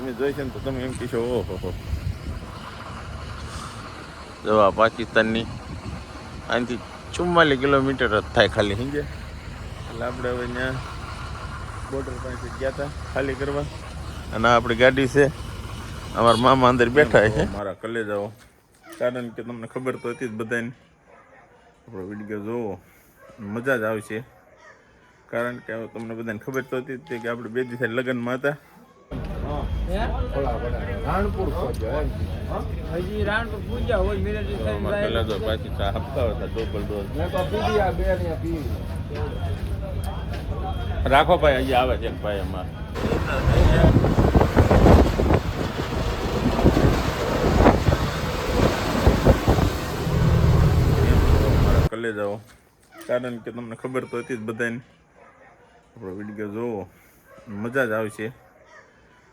તમે જોઈશે ને તો તમે એમ કહેશો ઓહો. જો આ પાકિસ્તાનની અહીંથી 44 કિલોમીટર જ થાય ખાલી સમજે. એટલે આપણે હવે ત્યાં બોર્ડર પાસે ગયા હતા ખાલી કરવા. અને આપણી ગાડી છે, અમારા મામા અંદર બેઠા છે મારા કલેજાઓ. કારણ કે તમને ખબર તો હતી જ બધાને. આપણો વિડીયો જોવો મજા જ આવશે. કારણ કે તમને બધાને ખબર તો હતી જ કે આપણે 2 દિવસ લગ્નમાં હતા. રાણપુર પૂજા હોય પાછી ચા આપતા હતા ડબલ ડોઝ રાખો ભાઈ. અહીંયા આવે છે એક ભાઈ અમારે કલે જાઓ. કારણ કે તમને ખબર તો હતી જ બધાને. આપણો વિડીયો જોવો મજા જ આવશે.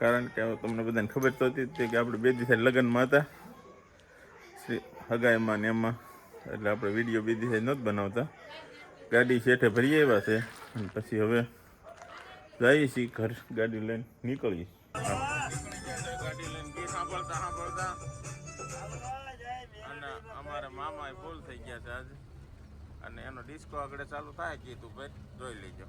કારણ કે તમને બધાને ખબર તો હતી જ કે આપણે 2 દિવસ લગ્નમાં હતા હગાઈમાં ને એમાં. એટલે આપણે વિડીયો 2 દિવસ નહોતા બનાવતા. ગાડી શેઠે ભરી આવ્યા છે અને પછી હવે જઈએ છીએ ઘર. ગાડી લઈને નીકળીએ. ગાડી લઈને ગીત સાંભળતા અને અમારા મામા ફૂલ થઈ ગયા છે આજે. અને એનો ડિસ્કો આગળ ચાલુ થાય કીધું ભાઈ જોઈ લેજો.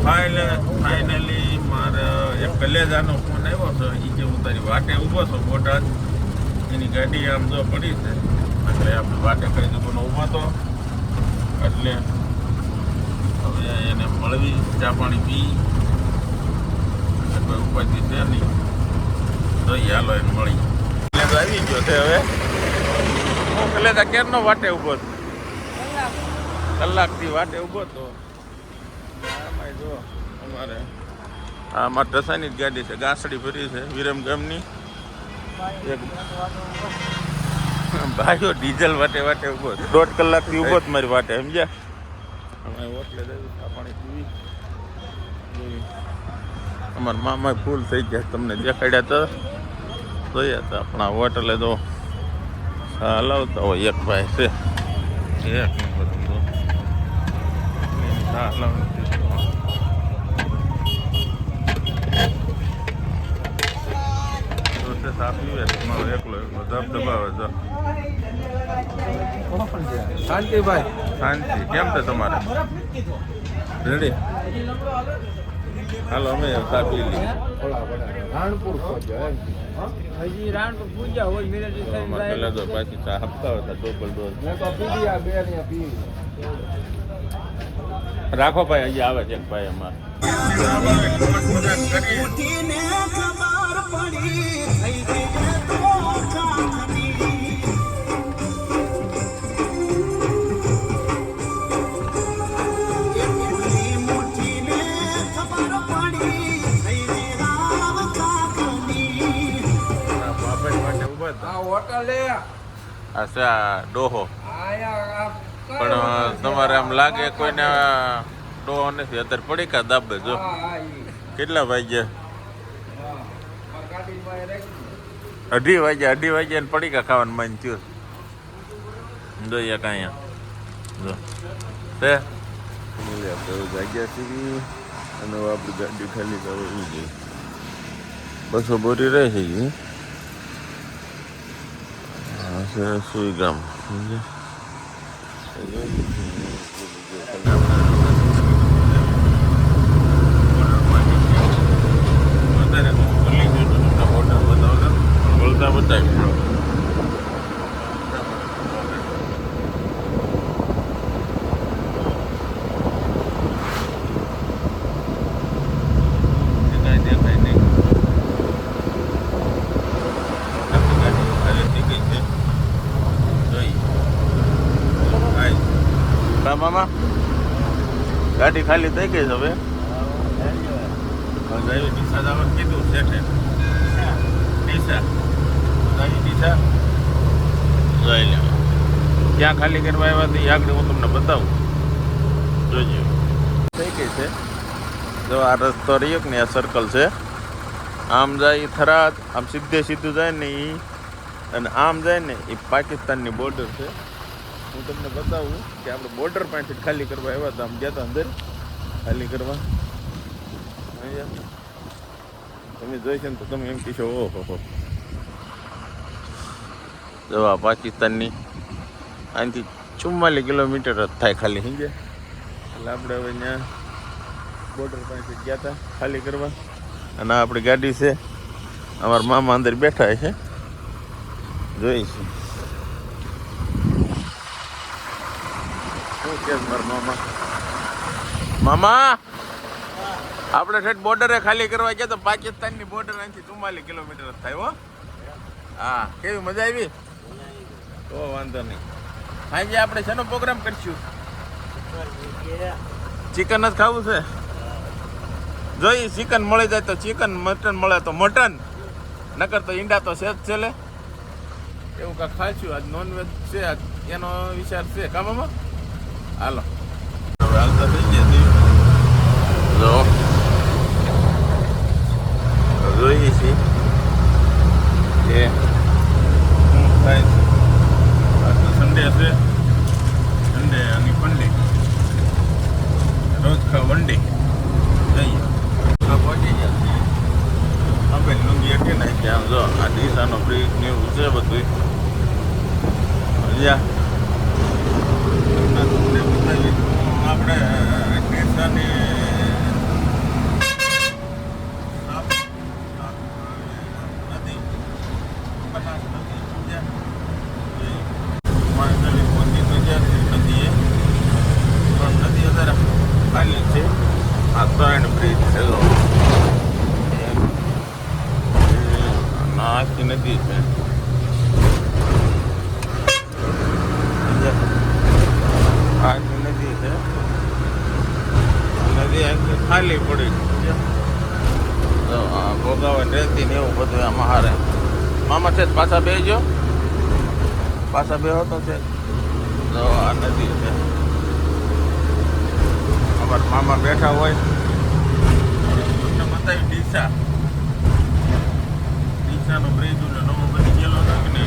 ફાઇનલી મારે એક કલેજાનો ફોન આવ્યો છે. એ કે હું તારી વાટે ઊભો છું બોટાદ. એની ગાડી આમ જો પડી છે એટલે આપણે વાટે કઈ દુકાનો ઊભો હતો. એટલે હવે એને મળવી ચા પાણી પી એટલે કોઈ ઉપાધિ છે નહીં. જોઈએ હાલો એને મળી. કલેજા આવી ગયો છે. હવે હું કલેજા ક્યારનો વાટે ઊભો છું. કલાકથી વાટે ઊભો હતો. જો અમારે આ મારા દસાની જ ગાડી છે. ગાંસડી ભરી છે વિરમ ગામની. એક ભાઈઓ ડીઝલ વાટે વાટે ઊભો 1.5 કલાકથી ઊભો જ મારી વાટે સમજ્યા. અમે હોટલે ચા પાણી પીવી. અમારા મામા ફૂલ થઈ ગયા તમને દેખાડ્યા તો જોયા હતા. આપણા હોટલે તો હલાવતા હોય એક ભાઈ છે. એક નંબર હલાવવાનું શાંતિભાઈ. શાંતિ કેમ છે તમારે? રેડી હાલો અમે સાપી લઈએ. રાણપુર પૂજા હોય પાછી ચા આપતા હતા ડબલ ડોઝ રાખો ભાઈ. અહીંયા આવે છે એક ભાઈ અમારે. આ છે આ ડોહો. પણ તમારે આમ લાગે કોઈને ડોહો નથી. અત્યારે પડી કા દાબે જો કેટલા વાગ્યા 2:30 ને પડી કા ખાવાનું મન થયું. જોઈએ કાંઈ જો તે આપણે જાગ્યા છીએ અને આપણી ગાડી ખાલી કરવી જોઈએ. 200 બોરી રહે છે. હા છે સુઈગામ બોલતા બતાવી મામા ગાડી ખાલી થઈ ગઈ છે હવે. ડીસા જવાનું કીધું શેઠે. ડીસા જોઈ લે ક્યાં ખાલી કરવા આવ્યા તો આગળ હું તમને બતાવું. જોજો થઈ ગઈ છે. જો આ રસ્તો રહ્યો કે ને આ સર્કલ છે. આમ જાય થરાદ, આમ સીધું જાય ને એ, અને આમ જાય ને એ પાકિસ્તાનની બોર્ડર છે. હું તમને બતાવું કે આપણે બોર્ડર પાસેથી ખાલી કરવા આવ્યા હતા. આમ ગયા હતા અંદર ખાલી કરવા. તમે જોઈશે ને તો તમે એમ કહેશો ઓહો. જો આ પાકિસ્તાનની અહીંથી 44 કિલોમીટર જ થાય ખાલી સમજે. એટલે આપણે હવે ત્યાં બોર્ડર પાસેથી ગયા હતા ખાલી કરવા. અને આ આપણી ગાડી છે. અમારા મામા અંદર બેઠા છે. જોઈશું મામા આપણે ઠેઠ બોર્ડરે ખાલી કરવા ગયા તો પાકિસ્તાનની બોર્ડર અહીંથી 44 કિલોમીટર જ થાય. હો હા, કેવી મજા આવી? તો વાંધો નહીં. આજે આપણે શેનો પ્રોગ્રામ કરશું? ચિકન જ ખાવું છે. જોઈ ચિકન મળી જાય તો ચિકન, મટન મળે તો મટન, નકર તો ઈંડા તો છે જ છે. લે એવું કાંઈક ખાઈશું. આજ નોનવેજ છે એનો વિચાર છે. કામમાં હાલો હવે હાલતા થઈ ગયા. જો જોઈએ છીએ કે શું થાય છે. આજનો સન્ડે છે. સન્ડે અને પંડે રોજ ખા વંડે જઈએ. આ પહોંચી ગયા છીએ. અમે લુંગી એટલે નાખી. આમ જો આ ડીસાનો બ્રિજ ને એવું છે બધું. આપણે ડીસાની નદી અત્યારે ખાલી છે. આ 3 બ્રિજ છે. આખી નદી છે. આખી નદી છે. નદી આખી ખાલી પડી છે. ભોગાવા રહેતી ને એવું બધું આમાં હારે. મામા છે પાછા બેસજો. પાછા બે હતો છે. તો આ નદી છે. અમારા મામા બેઠા હોય. તમને બતાવી ડીસા. ડીસાનો બ્રિજ નવો બની ગયેલો છે ને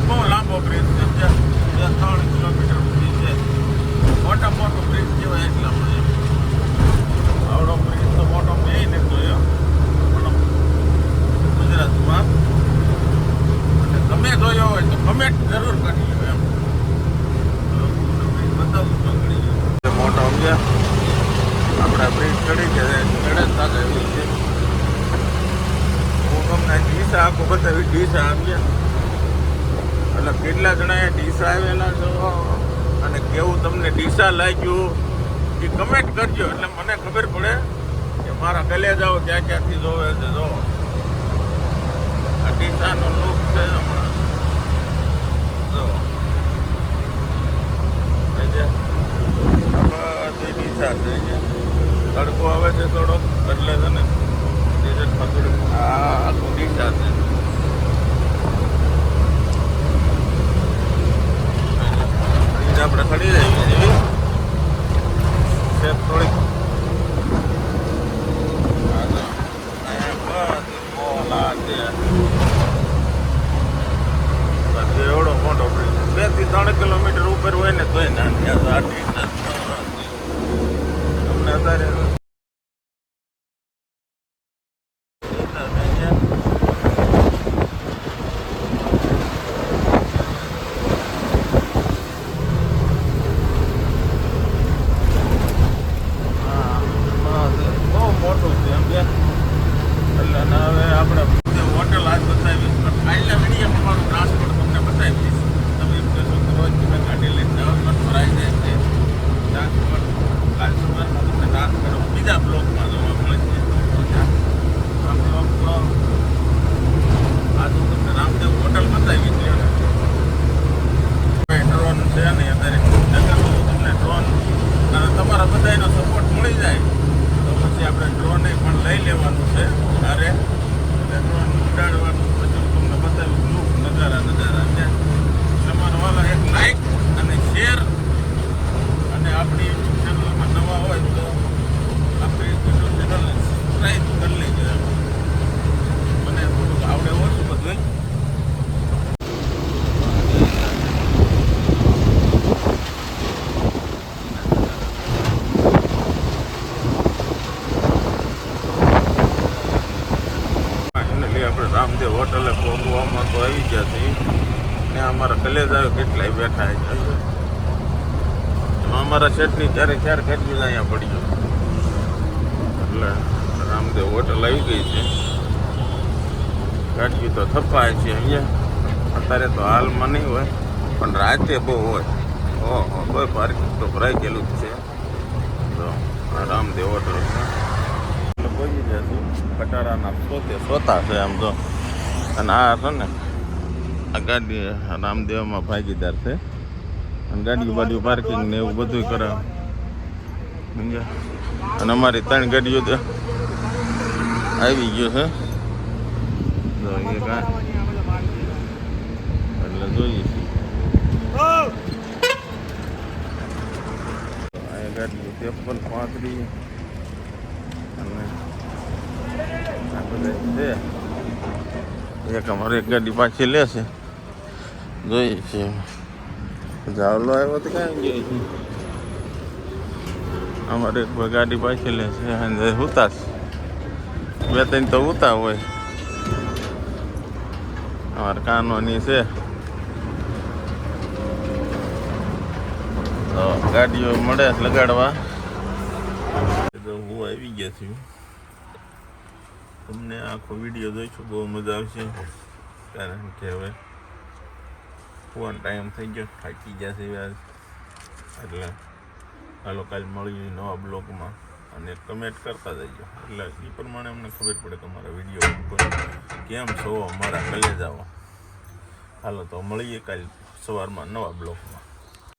બહુ લાંબો બ્રિજ છે. ત્યાં 3 કિલોમીટર સુધી છે. મોટો બ્રિજ કહેવાય. એટલા આવડો બ્રિજ તો મોટો મેં નથી જોયો પણ ગુજરાતમાં. અને તમે જોયો હોય તો કમેન્ટ જરૂર કરી લો. એમ બતાવું તો ઘણી મોટો સમજ્યા. આપણે બ્રિજ ચડી ગયા ચડે સાથે એવી છે. હું તમને ડીસા આખું બતાવી. ડીસા આવ્યા એટલે કેટલા જણાએ ડીસા આવેલા છો અને કેવું તમને ડીસા લાગ્યું એ કમેન્ટ કરજો. એટલે મને ખબર પડે કે મારા કલેજાઓ ક્યાં ક્યાંથી જોવે છે. જો આ ડીસાનો લુક છે હમણાં. જો બધી ડીસા છે. તડકો આવે છે થોડો એટલે છે ને ડીઝલમાં થોડુંક આ આખું ડીસા છે. આપણે ખડી રહી જેવી છે થોડીક એવડો મોટો 2 થી 3 કિલોમીટર ઉપર હોય ને તોય નાની તમને અત્યારે મોટું છે એમ કે એટલે હવે આપણે હોટલ આજ બતાવીશ પણ કાલના વિડીયોમાં મારું ટ્રાન્સપોર્ટ તમને બતાવીશ તમે એમ કહેશો કે રોજ તમે ગાડી લઈને જાઓ ભરાઈ જાય છે ટ્રાન્સપોર્ટ કાલ સવારમાં તમને ટ્રાન્સપોર્ટ બીજા બ્લોકમાં જોવા મળે છે આ બ્લોક આજે તમને રામદેવ હોટલ બતાવી છે ડ્રોન છે ને અત્યારે તમને ડ્રોન અને તમારા બધાનો સપોર્ટ મળી જાય પછી આપણે ડ્રોન પણ લઈ લેવાનું છે અરે ડ્રોન ઉડાડવાનું પછી તમને બતાવ્યું લુક નજારા છે તમારો વાલા એક લાઈક અને શેર અને આપણી યુટ્યુબ ચેનલમાં નવા હોય તો આપણી યુટ્યુબ ચેનલને સબસ્ક્રાઈબ કરી લેજો મને થોડુંક આવડે ઓછું બધું આપણે રામદેવ હોટલે પહોંચવામાં તો આવી ગયા છીએ ને અમારા કલેજા કેટલાય બેઠા છે અમારા સેટની ક્યારેક કેટલી જ અહીંયા પડી ગયું એટલે રામદેવ હોટલ આવી ગઈ છે ગાડીઓ તો થપાય છે અહીંયા અત્યારે તો હાલમાં નહીં હોય પણ રાતે બહુ હોય ઓહો કોઈ પાર્કિંગ તો ભરાઈ ગયેલું જ છે તો રામદેવ હોટલમાં પહોંચી ગયા છું ખટારાના સોતા છે આમ તો અને આ છે ને આ ગાડી રામદેવમાં ભાગીદાર છે અને ગાડીઓ બાજુ પાર્કિંગ ને એવું બધું કરે સમજ્યા અને અમારી 3 ગાડીઓ તો આવી ગયો છે તો એ એટલે જોઈએ છીએ આ ગાડીઓ 53 35 અને એક અમારે એક ગાડી પાછી લેશે જોઈએ છીએ જાવલો આવ્યો તો ક્યાં ગયો છે અમારે એક ગાડી પાછી લેશે અને ઉતાસ 2-3 તો ઉતા હોય અમારે કાનોની છે તો ગાડીઓ મળે લગાડવા હું આવી ગયા છું તમને આખો વિડીયો જોઈશું બહુ મજા આવશે કારણ કે હવે ફોન ટાઈમ થઈ ગયો થાકી ગયા છે એટલે હાલો કાલ મળીએ નવા બ્લોગમાં અને કમેન્ટ કરતા જઈજો એટલે એ પ્રમાણે અમને ખબર પડે કે અમારા વિડીયો કેમ છો અમારા કલેજાઓ હાલો તો મળીએ કાલ સવારમાં નવા બ્લોગમાં